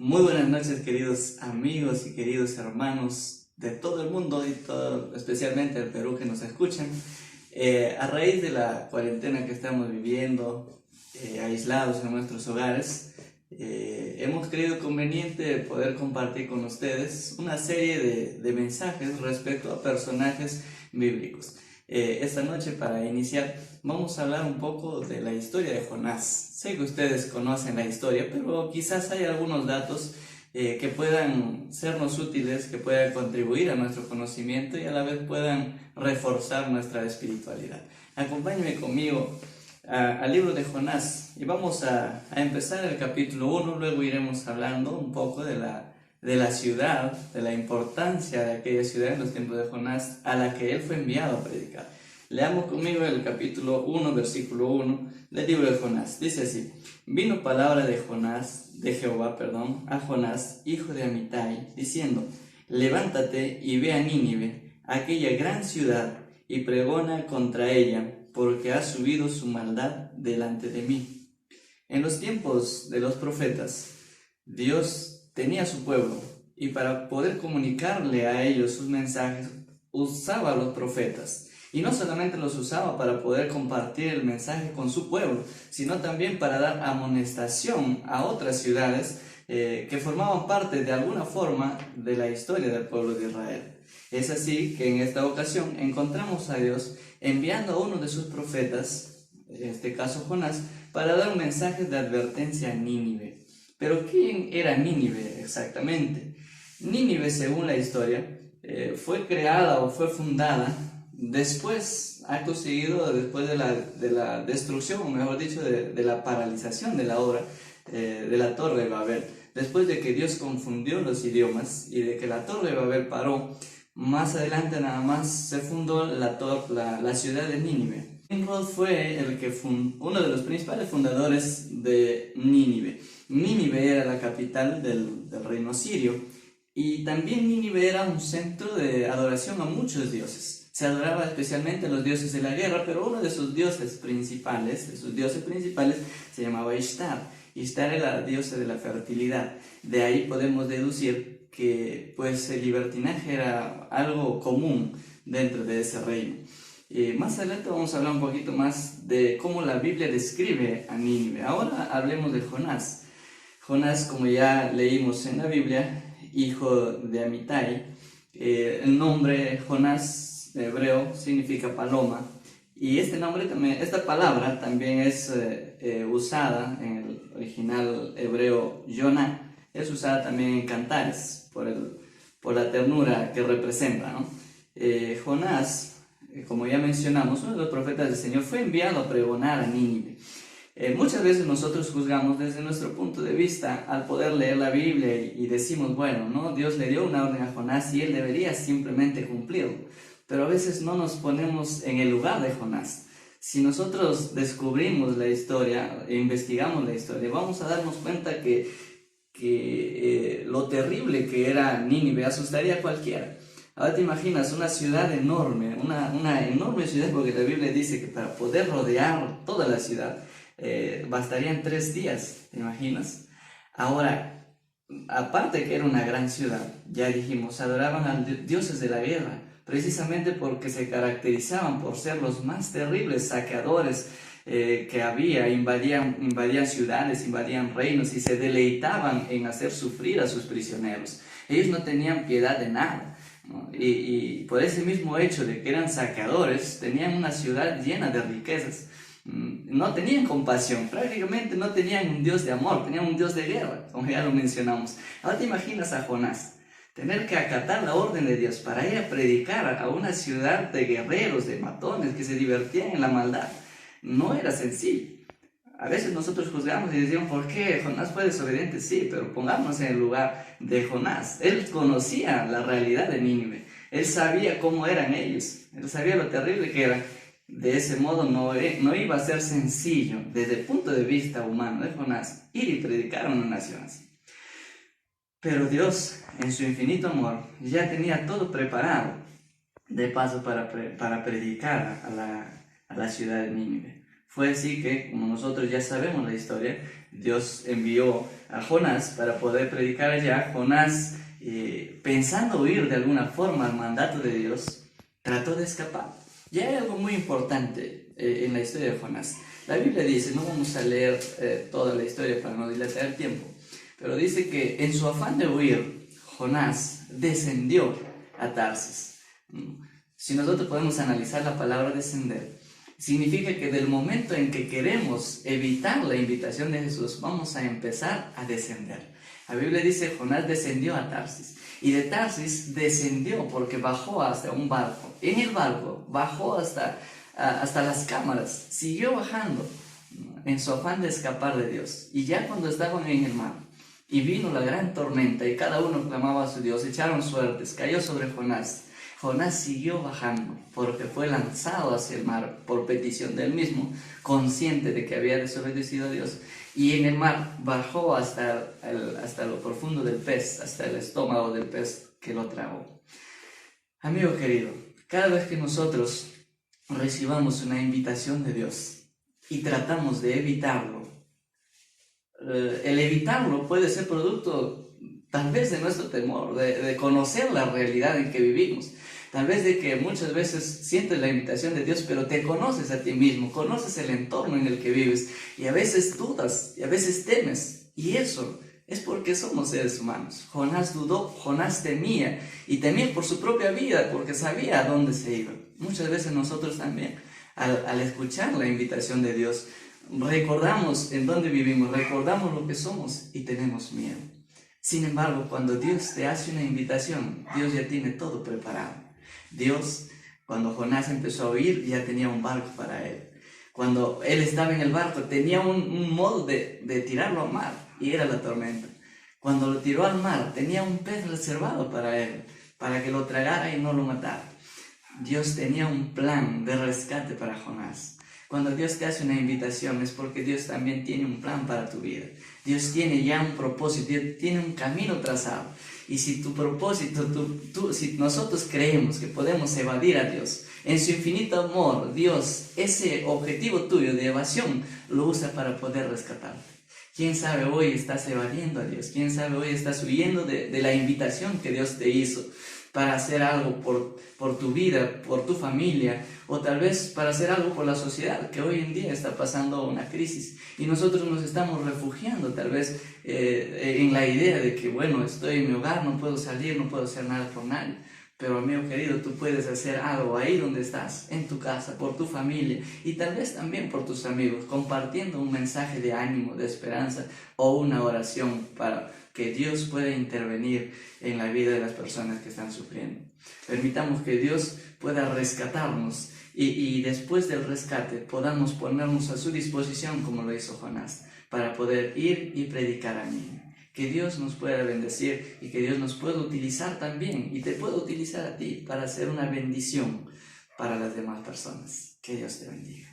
Muy buenas noches, queridos amigos y queridos hermanos de todo el mundo y especialmente el Perú que nos escuchan. A raíz de la cuarentena que estamos viviendo, aislados en nuestros hogares, hemos creído conveniente poder compartir con ustedes una serie de mensajes respecto a personajes bíblicos. Esta noche, para iniciar, vamos a hablar un poco de la historia de Jonás. Sé que ustedes conocen la historia, pero quizás hay algunos datos que puedan sernos útiles, que puedan contribuir a nuestro conocimiento y a la vez puedan reforzar nuestra espiritualidad. Acompáñenme conmigo al libro de Jonás y vamos a empezar el capítulo 1, luego iremos hablando un poco de la ciudad, de la importancia de aquella ciudad en los tiempos de Jonás a la que él fue enviado a predicar. Leamos conmigo el capítulo 1, versículo 1 del libro de Jonás. Dice así: vino palabra de Jehová, a Jonás, hijo de Amitai, diciendo: levántate y ve a Nínive, aquella gran ciudad, y pregona contra ella, porque ha subido su maldad delante de mí. En los tiempos de los profetas, Dios tenía su pueblo, y para poder comunicarle a ellos sus mensajes, usaba a los profetas. Y no solamente los usaba para poder compartir el mensaje con su pueblo, sino también para dar amonestación a otras ciudades que formaban parte de alguna forma de la historia del pueblo de Israel. Es así que en esta ocasión encontramos a Dios enviando a uno de sus profetas, en este caso Jonás, para dar un mensaje de advertencia a Nínive. Pero ¿quién era Nínive exactamente? Nínive, según la historia, fue creada o fue fundada después, acto seguido, después de la destrucción, o mejor dicho, de la paralización de la obra de la Torre de Babel. Después de que Dios confundió los idiomas y de que la Torre de Babel paró, más adelante nada más se fundó la ciudad de Nínive. Nimrod fue uno de los principales fundadores de Nínive. Nínive era la capital del reino sirio, y también Nínive era un centro de adoración a muchos dioses. Se adoraba especialmente a los dioses de la guerra, pero uno de sus dioses principales, se llamaba Ishtar. Ishtar era la diosa de la fertilidad. De ahí podemos deducir que pues el libertinaje era algo común dentro de ese reino. Más adelante vamos a hablar un poquito más de cómo la Biblia describe a Nínive. Ahora hablemos de Jonás. Jonás, como ya leímos en la Biblia, hijo de Amitai. El nombre Jonás hebreo significa paloma, y esta palabra también es usada en el original hebreo Yonah, es usada también en Cantares por la ternura que representa, ¿no? Jonás, como ya mencionamos, uno de los profetas del Señor, fue enviado a pregonar a Nínive. Muchas veces nosotros juzgamos desde nuestro punto de vista al poder leer la Biblia y decimos, bueno, ¿no? Dios le dio una orden a Jonás y él debería simplemente cumplirlo. Pero a veces no nos ponemos en el lugar de Jonás. Si nosotros descubrimos la historia e investigamos la historia, vamos a darnos cuenta que lo terrible que era Nínive asustaría a cualquiera. Ahora te imaginas una ciudad enorme, una enorme ciudad, porque la Biblia dice que para poder rodear toda la ciudad bastarían 3 días, ¿te imaginas? Ahora, aparte que era una gran ciudad, ya dijimos, adoraban a dioses de la guerra, precisamente porque se caracterizaban por ser los más terribles saqueadores que había. Invadían ciudades, invadían reinos y se deleitaban en hacer sufrir a sus prisioneros. Ellos no tenían piedad de nada, ¿no? Y por ese mismo hecho de que eran saqueadores, tenían una ciudad llena de riquezas. No tenían compasión, prácticamente no tenían un Dios de amor, tenían un Dios de guerra, como ya lo mencionamos. Ahora te imaginas a Jonás tener que acatar la orden de Dios para ir a predicar a una ciudad de guerreros, de matones que se divertían en la maldad. No era sencillo. A veces nosotros juzgamos y decimos, ¿por qué Jonás fue desobediente? Sí, pero pongámonos en el lugar de Jonás. Él conocía la realidad de Nínive. Él sabía cómo eran ellos. Él sabía lo terrible que eran. De ese modo no iba a ser sencillo, desde el punto de vista humano de Jonás, ir y predicar a una nación así. Pero Dios, en su infinito amor, ya tenía todo preparado de paso para predicar a la ciudad de Nínive. Fue así que, como nosotros ya sabemos la historia, Dios envió a Jonás para poder predicar allá. Jonás, pensando huir de alguna forma al mandato de Dios, trató de escapar. Y hay algo muy importante en la historia de Jonás. La Biblia dice, no vamos a leer toda la historia para no dilatar el tiempo, pero dice que en su afán de huir, Jonás descendió a Tarsis. Si nosotros podemos analizar la palabra descender, significa que del momento en que queremos evitar la invitación de Jesús, vamos a empezar a descender. La Biblia dice, Jonás descendió a Tarsis. Y de Tarsis descendió porque bajó hasta un barco. En el barco bajó hasta las cámaras. Siguió bajando en su afán de escapar de Dios. Y ya cuando estaban en el mar y vino la gran tormenta y cada uno clamaba a su Dios, echaron suertes, cayó sobre Jonás. Jonás siguió bajando porque fue lanzado hacia el mar por petición del mismo, consciente de que había desobedecido a Dios. Y en el mar bajó hasta lo profundo del pez, hasta el estómago del pez que lo tragó. Amigo querido, cada vez que nosotros recibamos una invitación de Dios y tratamos de evitarlo, el evitarlo puede ser producto tal vez de nuestro temor, de conocer la realidad en que vivimos. Tal vez de que muchas veces sientes la invitación de Dios, pero te conoces a ti mismo, conoces el entorno en el que vives y a veces dudas y a veces temes. Y eso es porque somos seres humanos. Jonás dudó, Jonás temía y temía por su propia vida porque sabía a dónde se iba. Muchas veces nosotros también, al escuchar la invitación de Dios, recordamos en dónde vivimos, recordamos lo que somos y tenemos miedo. Sin embargo, cuando Dios te hace una invitación, Dios ya tiene todo preparado. Dios, cuando Jonás empezó a huir, ya tenía un barco para él. Cuando él estaba en el barco, tenía un modo de tirarlo al mar, y era la tormenta. Cuando lo tiró al mar, tenía un pez reservado para él, para que lo tragara y no lo matara. Dios tenía un plan de rescate para Jonás. Cuando Dios te hace una invitación es porque Dios también tiene un plan para tu vida. Dios tiene ya un propósito, Dios tiene un camino trazado. Y si tu propósito, si nosotros creemos que podemos evadir a Dios, en su infinito amor, Dios, ese objetivo tuyo de evasión, lo usa para poder rescatarte. ¿Quién sabe hoy estás evadiendo a Dios? ¿Quién sabe hoy estás huyendo de la invitación que Dios te hizo para hacer algo por tu vida, por tu familia, o tal vez para hacer algo por la sociedad que hoy en día está pasando una crisis y nosotros nos estamos refugiando tal vez en la idea de que bueno, estoy en mi hogar, no puedo salir, no puedo hacer nada por nadie? Pero amigo querido, tú puedes hacer algo ahí donde estás, en tu casa, por tu familia y tal vez también por tus amigos, compartiendo un mensaje de ánimo, de esperanza o una oración para que Dios pueda intervenir en la vida de las personas que están sufriendo. Permitamos que Dios pueda rescatarnos y después del rescate podamos ponernos a su disposición como lo hizo Jonás, para poder ir y predicar a mí. Que Dios nos pueda bendecir y que Dios nos pueda utilizar también y te pueda utilizar a ti para hacer una bendición para las demás personas. Que Dios te bendiga.